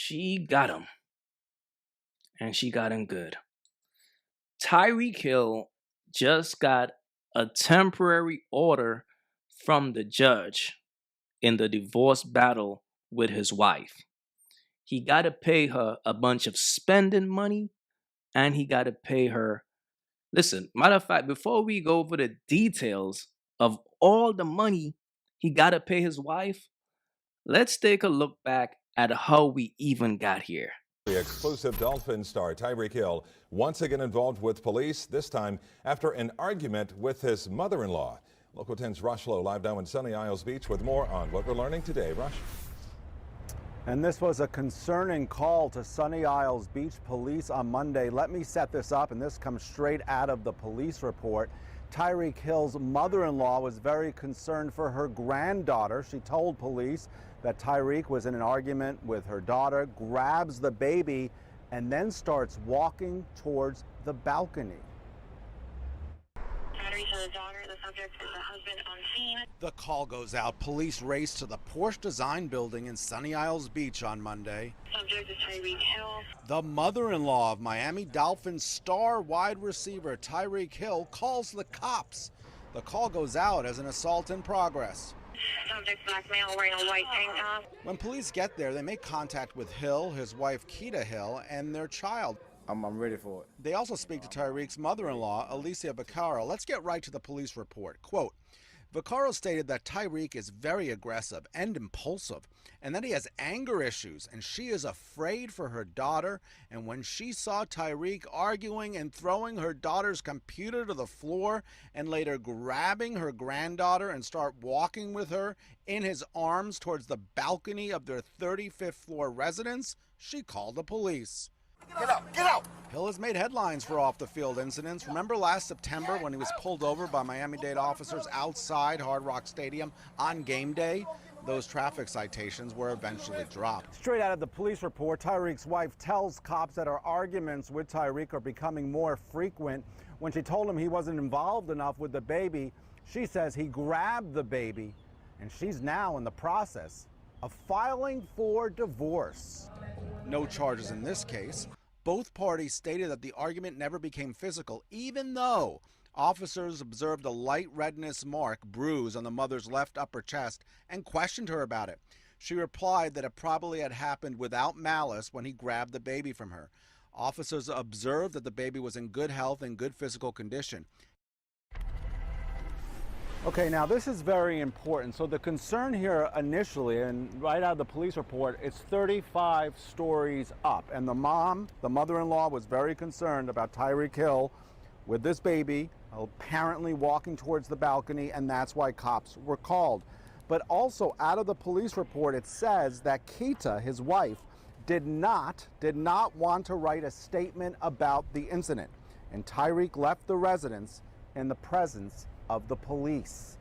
She got him, and she got him good. Tyreek Hill just got a temporary order from the judge in the divorce battle with his wife. He got to pay her a bunch of spending money, and he got to pay her. Listen, matter of fact, before we go over the details of all the money he got to pay his wife, let's take a look back at how we even got here. The exclusive Dolphin star Tyreek Hill once again involved with police, this time after an argument with his mother-in-law. Local 10's Rush Lowe live now in Sunny Isles Beach with more on what we're learning today. Rush. And this was a concerning call to Sunny Isles Beach police on Monday. Let me set this up, and this comes straight out of the police report. Tyreek Hill's mother-in-law was very concerned for her granddaughter. She told police that Tyreek was in an argument with her daughter, grabs the baby, and then starts walking towards the balcony. The daughter, the subject is the husband on scene. The call goes out. Police race to the Porsche Design building in Sunny Isles Beach on Monday. Subject is Tyreek Hill. The mother-in-law of Miami Dolphins star wide receiver Tyreek Hill calls the cops. The call goes out as an assault in progress. Subject black male wearing a white tank top. When police get there, they make contact with Hill, his wife Keita Hill, and their child. I'm ready for it. They also speak to Tyreek's mother-in-law, Alicia Vaccaro. Let's get right to the police report. Quote, Vaccaro stated that Tyreek is very aggressive and impulsive, and that he has anger issues, and she is afraid for her daughter. And when she saw Tyreek arguing and throwing her daughter's computer to the floor and later grabbing her granddaughter and start walking with her in his arms towards the balcony of their 35th floor residence, she called the police. Get out! Get out! Hill has made headlines for off-the-field incidents. Remember last September when he was pulled over by Miami-Dade officers outside Hard Rock Stadium on game day? Those traffic citations were eventually dropped. Straight out of the police report, Tyreek's wife tells cops that her arguments with Tyreek are becoming more frequent. When she told him he wasn't involved enough with the baby, she says he grabbed the baby, and she's now in the process of filing for divorce. No charges in this case. Both parties stated that the argument never became physical, even though officers observed a light redness mark, bruise on the mother's left upper chest, and questioned her about it. She replied that it probably had happened without malice when he grabbed the baby from her. Officers observed that the baby was in good health and good physical condition. Okay, now this is very important. So the concern here initially, and right out of the police report, it's 35 stories up. And the mother-in-law, was very concerned about Tyreek Hill with this baby, apparently walking towards the balcony, and that's why cops were called. But also out of the police report, it says that Keita, his wife, did not want to write a statement about the incident. And Tyreek left the residence in the presence of the police.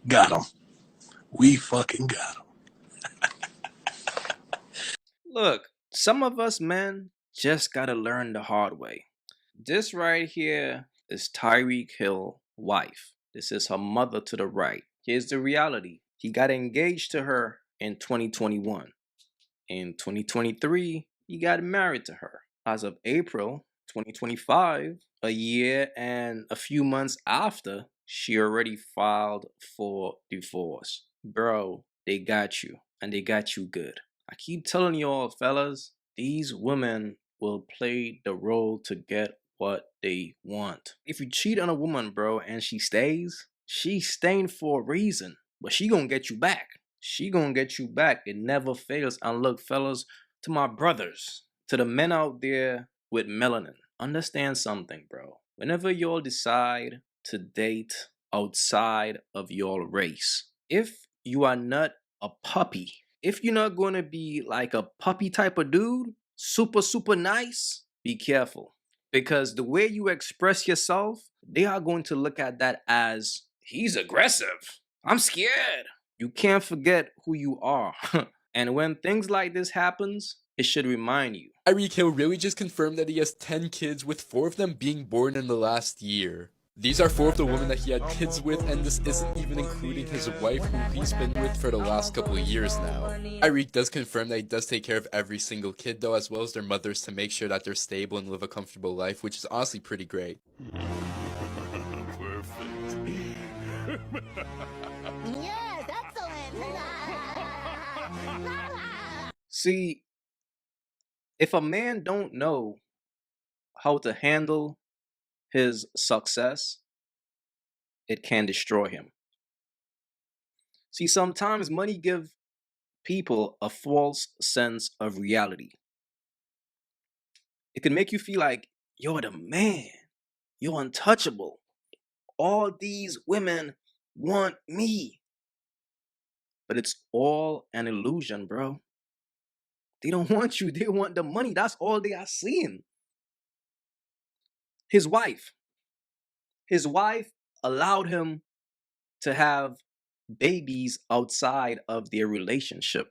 Got him. We fucking got him. Look, some of us men just gotta learn the hard way. This right here is Tyreek Hill's wife. This is her mother to the right. Here's the reality. He got engaged to her in 2021. In 2023, he got married to her. As of April 2025, a year and a few months after, she already filed for divorce. Bro, they got you, and they got you good. I keep telling y'all, fellas, these women will play the role to get what they want. If you cheat on a woman, bro, and she's staying for a reason. But she gonna get you back. She gonna get you back. It never fails. And look, fellas, to my brothers, to the men out there with melanin, understand something, bro. Whenever y'all decide to date outside of your race, if you are not a puppy, if you're not going to be like a puppy type of dude, super nice, be careful. Because the way you express yourself, they are going to look at that as he's aggressive. I'm scared. You can't forget who you are. And when things like this happens, it should remind you. Tyreek Hill really just confirmed that he has 10 kids, with 4 of them being born in the last year. These are 4 of the women that he had kids with, and this isn't even including his wife, who he's been with for the last couple of years now. Tyreek does confirm that he does take care of every single kid though, as well as their mothers, to make sure that they're stable and live a comfortable life, which is honestly pretty great. Yes, excellent. See, if a man don't know how to handle his success, it can destroy him. See, sometimes money give people a false sense of reality. It can make you feel like you're the man, you're untouchable. All these women want me. But it's all an illusion, bro. They don't want you, they want the money. That's all they are seeing. His wife allowed him to have babies outside of their relationship.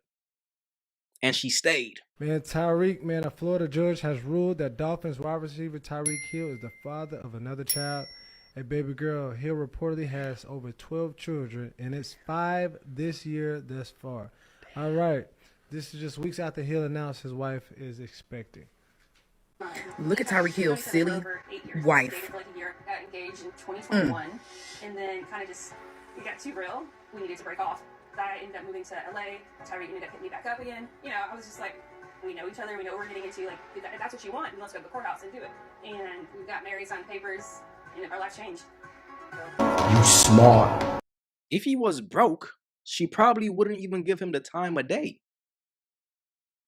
And she stayed. Man, Tyreek, man, a Florida judge has ruled that Dolphins wide receiver Tyreek Hill is the father of another child, a baby girl. Hill reportedly has over 12 children, and it's 5 this year thus far. All right, this is just weeks after Hill announced his wife is expecting. Look at Tyreek Hill's silly wife. Got engaged in 2021, and then kind of just, it got too real. We needed to break off. I ended up moving to LA. Tyreek ended up hitting me back up again. You know, I was just like, we know each other. We know what we're getting into. Like, if that's what you want, then let's go to the courthouse and do it. And we got married, signed papers, and our life changed. You smart. If he was broke, she probably wouldn't even give him the time of day.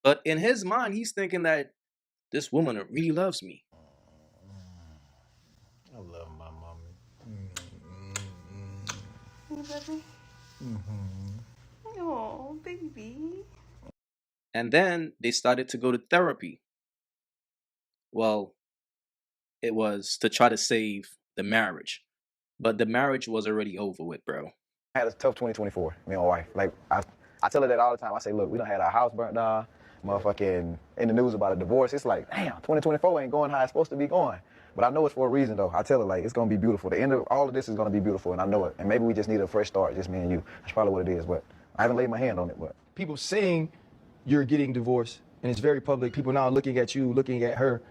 But in his mind, he's thinking that this woman really loves me. I love my mommy. Baby? Oh, baby. And then they started to go to therapy. Well, it was to try to save the marriage. But the marriage was already over with, bro. I had a tough 2024, me and my wife. Like, I tell her that all the time. I say, look, we done had our house burnt down, motherfucking in the news about a divorce. It's like, damn, 2024 ain't going how it's supposed to be going. But I know it's for a reason, though. I tell her, like, it's going to be beautiful. The end of all of this is going to be beautiful, and I know it. And maybe we just need a fresh start, just me and you. That's probably what it is, but I haven't laid my hand on it. But people saying you're getting divorced, and it's very public. People now looking at you, looking at her.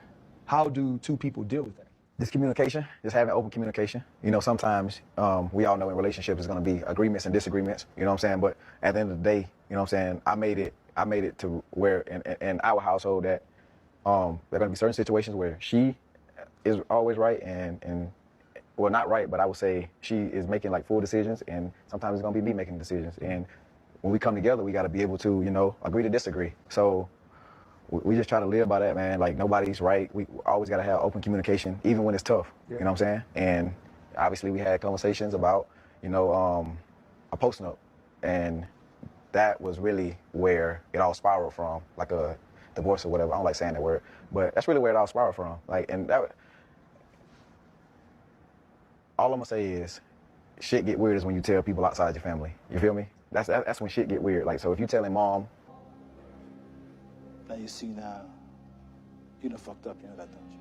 How do two people deal with that? Just communication, just having open communication. You know, sometimes we all know in relationships there's going to be agreements and disagreements, you know what I'm saying? But at the end of the day, you know what I'm saying, I made it to where in our household that there are going to be certain situations where she is always right and well, not right, but I would say she is making like full decisions, and sometimes it's going to be me making decisions. And when we come together, we got to be able to, you know, agree to disagree. So we just try to live by that, man. Like, nobody's right. We always got to have open communication, even when it's tough. Yeah. You know what I'm saying? And obviously we had conversations about, you know, a post-note. And that was really where it all spiraled from, like a divorce or whatever. I don't like saying that word, but that's really where it all spiraled from. Like, and that, all I'm gonna say is, shit get weird is when you tell people outside your family. You feel me? That's when shit get weird. Like, so if you telling mom, Now you see now, you done fucked up, you know that, don't you?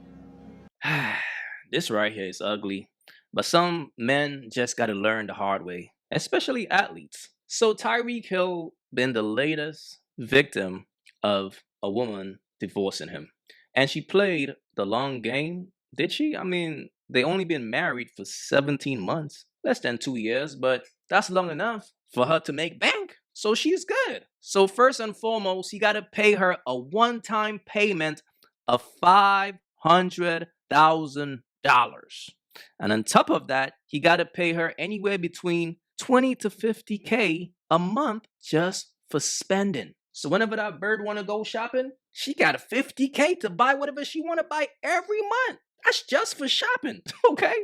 This right here is ugly. But some men just gotta learn the hard way, especially athletes. So Tyreek Hill been the latest victim of a woman divorcing him. And she played the long game, did she? I mean, they only been married for 17 months, less than 2 years, but that's long enough for her to make bank. So she's good. So first and foremost, he got to pay her a one-time payment of $500,000. And on top of that, he got to pay her anywhere between 20 to 50K a month just for spending. So whenever that bird want to go shopping, she got a 50K to buy whatever she want to buy every month. That's just for shopping, okay?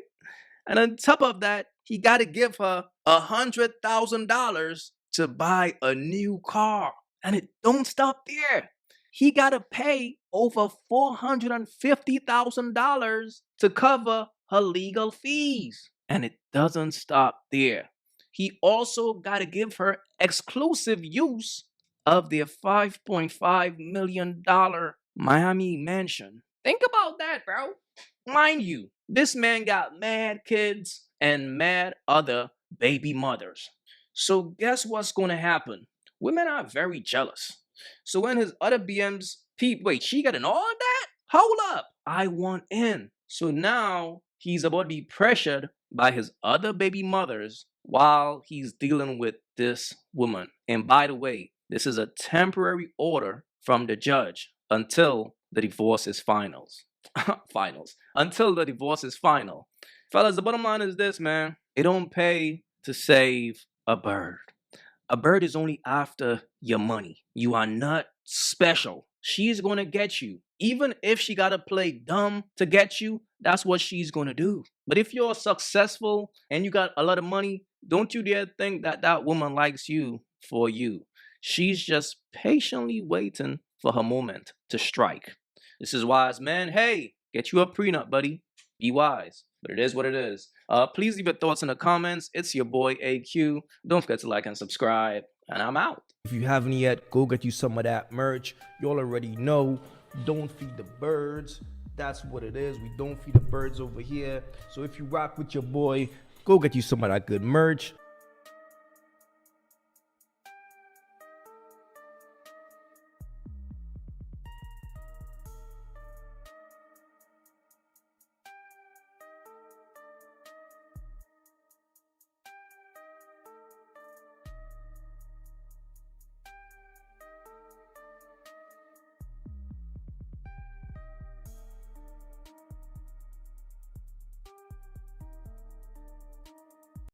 And on top of that, he got to give her $100,000 to buy a new car. And it don't stop there. He got to pay over $450,000 to cover her legal fees. And it doesn't stop there. He also got to give her exclusive use of their $5.5 million Miami mansion. Think about that, bro. Mind you, this man got mad kids and mad other baby mothers. So guess what's going to happen? Women are very jealous. So when his other BMs peep, wait, she got in all that? Hold up, I want in. So now he's about to be pressured by his other baby mothers while he's dealing with this woman. And by the way, this is a temporary order from the judge until the divorce is finals. Until the divorce is final. Fellas, the bottom line is this, man. It don't pay to save a bird. A bird is only after your money. You are not special. She's going to get you. Even if she got to play dumb to get you, that's what she's going to do. But if you're successful and you got a lot of money, don't you dare think that that woman likes you for you. She's just patiently waiting for her moment to strike. This is wise, man. Hey, get you a prenup, buddy. Be wise. But it is what it is. Please leave your thoughts in the comments. It's your boy AQ. Don't forget to like and subscribe. And I'm out. If you haven't yet, go get you some of that merch. You all already know. Don't feed the birds. That's what it is. We don't feed the birds over here. So if you rock with your boy, go get you some of that good merch.